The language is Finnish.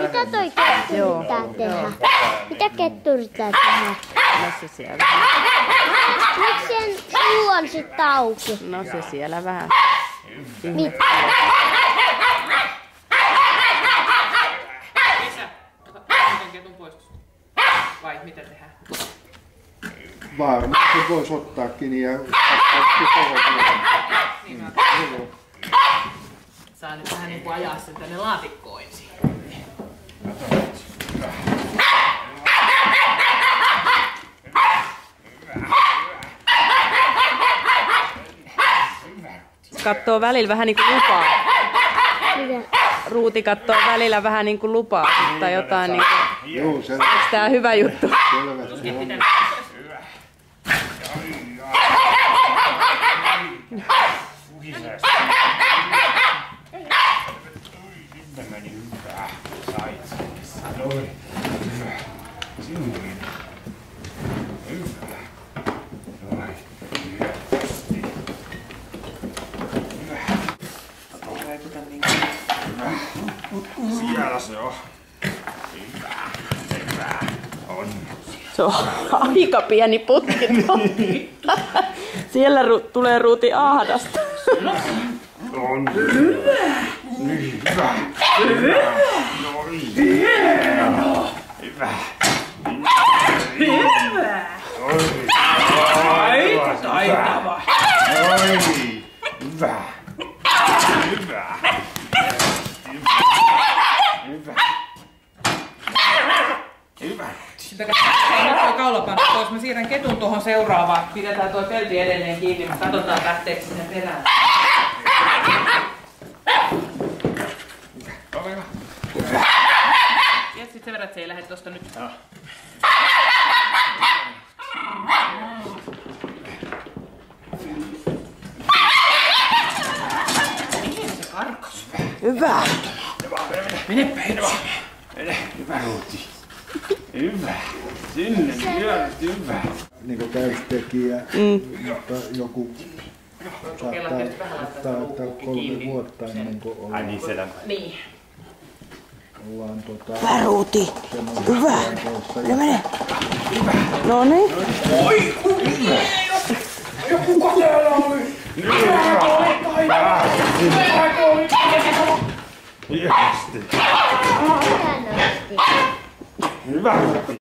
Mitä toi kettu yrittää tehdä? Mitä kettu yrittää tehdä? No se siellä. Miksi sen suu on sit auki? No se siellä vähän. Mitä? Isä, miten ketun poistus? Vai mitä tehdään? Varmaan se voisi ottaa kiinni ja Saa nyt vähän niinku ajaa sen tänne laatikkoon ensin. Kattoo välillä vähän niinku lupaa. Mitä? Ruuti kattoo välillä vähän niinku lupaa tai jotain niinku. Joo, se Onks tää hyvä juttu? selvästi on. Siellä se on. On. Se on aika pieni putki. Siellä tulee Ruuti ahdasta. On. Hyvä. Hyvä. Hyvä. Hyvä. Hyvä. Taitava. Hyvä. Hyvä. Hyvä. Hyvä. Nyt toi kaulapanna pois. Mä siirrän ketun tuohon seuraavaan. Pidetään toi pelti edelleen kiinni, mutta katsotaan lähteekö sinne perään. Ja sit sen verran, että se ei lähde tosta nyt. Mihin se karkas? Hyvä. Menepä hetki. Hyvä Ruuti. Hyvä. Sinne. Hyvä. Niin kuin täystekijä, mutta joku saattaa 3 vuotta ennen kuin Ai niin siellä. Niin. ollaan Hyvä Ruuti. Hyvä. Ja mene. No niin. Oi! Joku täällä oli! Hyvä! Hyvä! Hyvä!